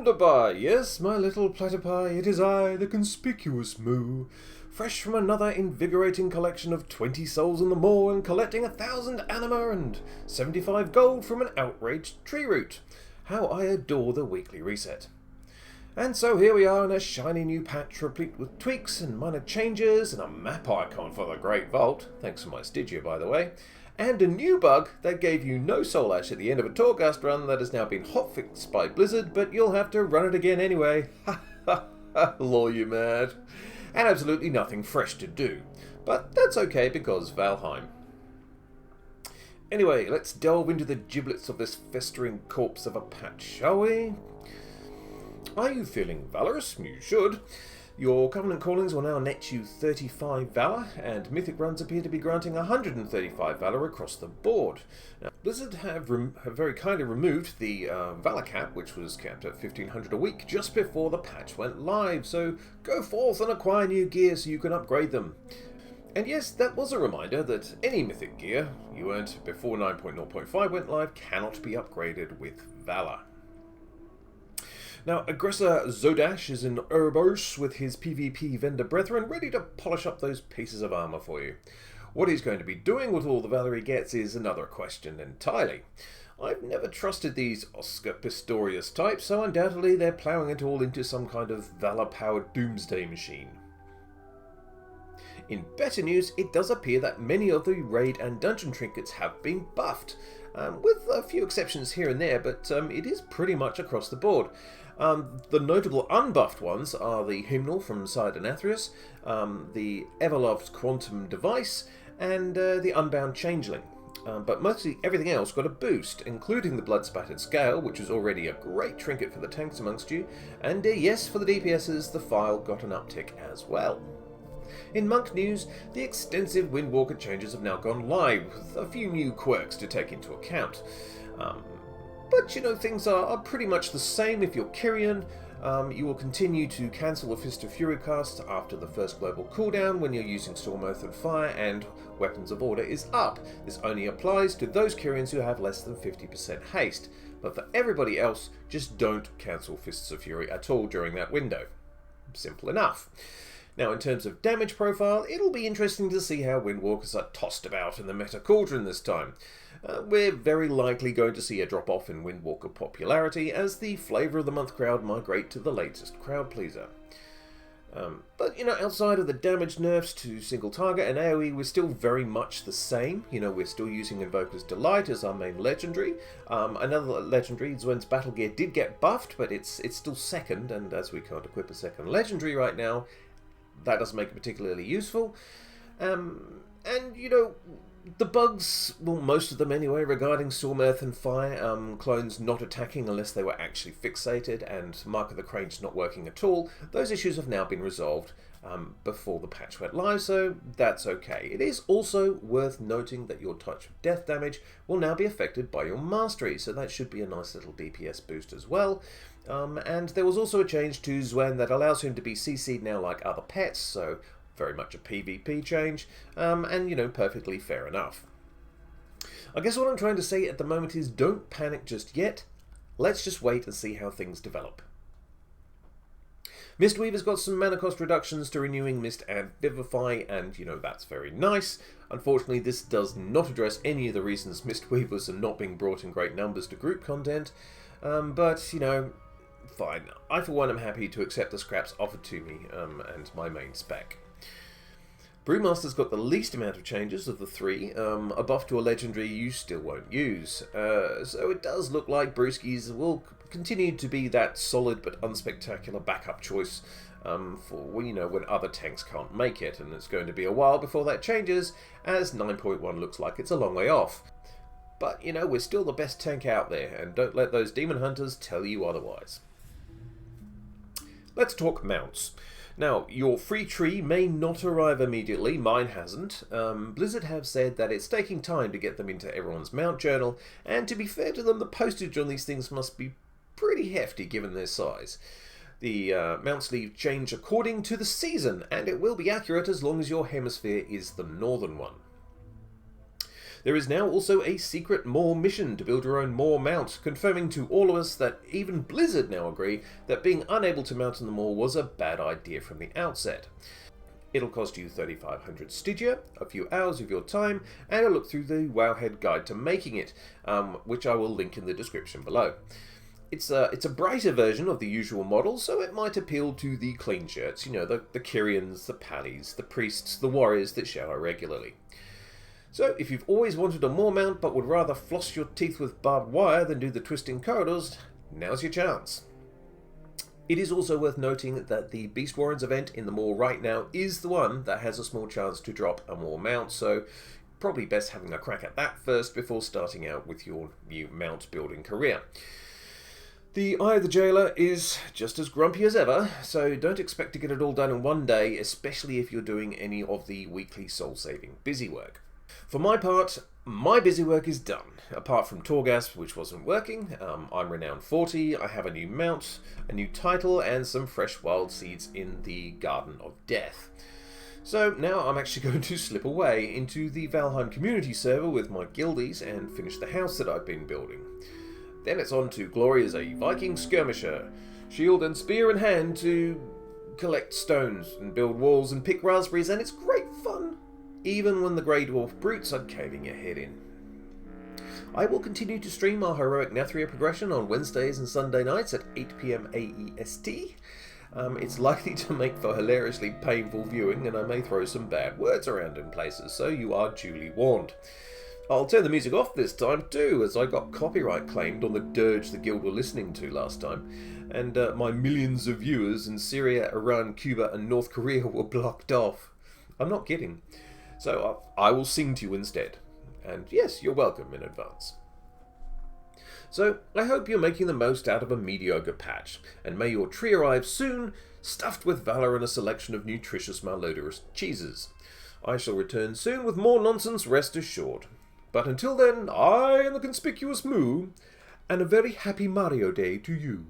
Wonderby, yes, my little platypi, it is I, the conspicuous moo, fresh from another invigorating collection of 20 souls in the moor and collecting 1,000 anima and 75 gold from an outraged tree root. How I adore the weekly reset. And so here we are in a shiny new patch replete with tweaks and minor changes and a map icon for the Great Vault, thanks to my Stygia by the way, and a new bug that gave you no soul ash at the end of a Torghast run that has now been hotfixed by Blizzard, but you'll have to run it again anyway. Ha ha ha, lol you mad. And absolutely nothing fresh to do. But that's okay because Valheim. Anyway, let's delve into the giblets of this festering corpse of a patch, shall we? Are you feeling valorous? You should. Your Covenant Callings will now net you 35 Valor, and Mythic runs appear to be granting 135 Valor across the board. Now, Blizzard have very kindly removed the Valor cap, which was capped at 1,500 a week, just before the patch went live, so go forth and acquire new gear so you can upgrade them. And yes, that was a reminder that any Mythic gear you earned before 9.0.5 went live cannot be upgraded with Valor. Now, Aggressor Zodash is in Urbos with his PvP vendor brethren, ready to polish up those pieces of armor for you. What he's going to be doing with all the Valor he gets is another question entirely. I've never trusted these Oscar Pistorius types, so undoubtedly they're ploughing it all into some kind of Valor-powered doomsday machine. In better news, it does appear that many of the raid and dungeon trinkets have been buffed, with a few exceptions here and there, but it is pretty much across the board. The notable unbuffed ones are the Hymnal from Sidon-Athreus, the Everloved Quantum Device, and the Unbound Changeling. But mostly everything else got a boost, including the Blood-Spattered Scale, which was already a great trinket for the tanks amongst you, and yes, for the DPSs, the File got an uptick as well. In Monk news, the extensive Windwalker changes have now gone live, with a few new quirks to take into account. But, you know, things are pretty much the same if you're Kyrian. You will continue to cancel the Fist of Fury cast after the first global cooldown when you're using Storm, Earth and Fire and Weapons of Order is up. This only applies to those Kyrians who have less than 50% haste. But for everybody else, just don't cancel Fists of Fury at all during that window. Simple enough. Now, in terms of damage profile, it'll be interesting to see how Windwalkers are tossed about in the meta cauldron this time. We're very likely going to see a drop-off in Windwalker popularity as the Flavour of the Month crowd migrate to the latest crowd pleaser. But, you know, outside of the damage nerfs to single target and AoE, we're still very much the same. You know, we're still using Invoker's Delight as our main legendary. Another legendary, Zwen's Battle Gear, did get buffed, but it's still second, and as we can't equip a second legendary right now, that doesn't make it particularly useful. And, you know, the bugs, well, most of them anyway, regarding Storm, Earth and Fire, clones not attacking unless they were actually fixated, and Mark of the Crange not working at all, those issues have now been resolved before the patch went live, so that's okay. It is also worth noting that your Touch of Death damage will now be affected by your Mastery, so that should be a nice little DPS boost as well. And there was also a change to Zwen that allows him to be CC'd now like other pets, so very much a PvP change, and, you know, perfectly fair enough. I guess what I'm trying to say at the moment is don't panic just yet. Let's just wait and see how things develop. Mistweaver's got some mana cost reductions to renewing Mist and Vivify, and, you know, that's very nice. Unfortunately, this does not address any of the reasons Mistweavers are not being brought in great numbers to group content, but, you know, fine. I, for one, am happy to accept the scraps offered to me, and my main spec. Brewmaster's got the least amount of changes of the three, a buff to a legendary you still won't use. So it does look like Brewskis will continue to be that solid but unspectacular backup choice for, you know, when other tanks can't make it, and it's going to be a while before that changes, as 9.1 looks like it's a long way off. But, you know, we're still the best tank out there, and don't let those demon hunters tell you otherwise. Let's talk mounts. Now, your free tree may not arrive immediately, mine hasn't. Blizzard have said that it's taking time to get them into everyone's mount journal, and to be fair to them, the postage on these things must be pretty hefty given their size. The mount sleeve change according to the season, and it will be accurate as long as your hemisphere is the northern one. There is now also a secret Maw mission to build your own Maw mount, confirming to all of us that even Blizzard now agree that being unable to mount on the Maw was a bad idea from the outset. It'll cost you 3,500 Stygia, a few hours of your time, and a look through the Wowhead guide to making it, which I will link in the description below. It's a brighter version of the usual model, so it might appeal to the clean shirts, you know, the Kyrians, the Pallies, the priests, the warriors that shower regularly. So, if you've always wanted a Maw mount but would rather floss your teeth with barbed wire than do the twisting corridors, now's your chance. It is also worth noting that the Beast Warrens event in the Maw right now is the one that has a small chance to drop a Maw mount, so probably best having a crack at that first before starting out with your new mount building career. The Eye of the Jailer is just as grumpy as ever, so don't expect to get it all done in one day, especially if you're doing any of the weekly soul-saving busy work. For my part, my busy work is done. Apart from Torghast, which wasn't working, I'm Renowned 40, I have a new mount, a new title, and some fresh wild seeds in the Garden of Death. So now I'm actually going to slip away into the Valheim community server with my guildies and finish the house that I've been building. Then it's on to glory as a Viking skirmisher, shield and spear in hand to collect stones and build walls and pick raspberries, and it's great fun, even when the Grey Dwarf brutes are caving your head in. I will continue to stream our heroic Nathria progression on Wednesdays and Sunday nights at 8 PM AEST. It's likely to make for hilariously painful viewing, and I may throw some bad words around in places, so you are duly warned. I'll turn the music off this time too, as I got copyright claimed on the dirge the guild were listening to last time, and my millions of viewers in Syria, Iran, Cuba and North Korea were blocked off. I'm not kidding. So I will sing to you instead. And yes, you're welcome in advance. So I hope you're making the most out of a mediocre patch, and may your tree arrive soon, stuffed with Valor and a selection of nutritious malodorous cheeses. I shall return soon with more nonsense, rest assured. But until then, I am the conspicuous Moo, and a very happy Mario Day to you.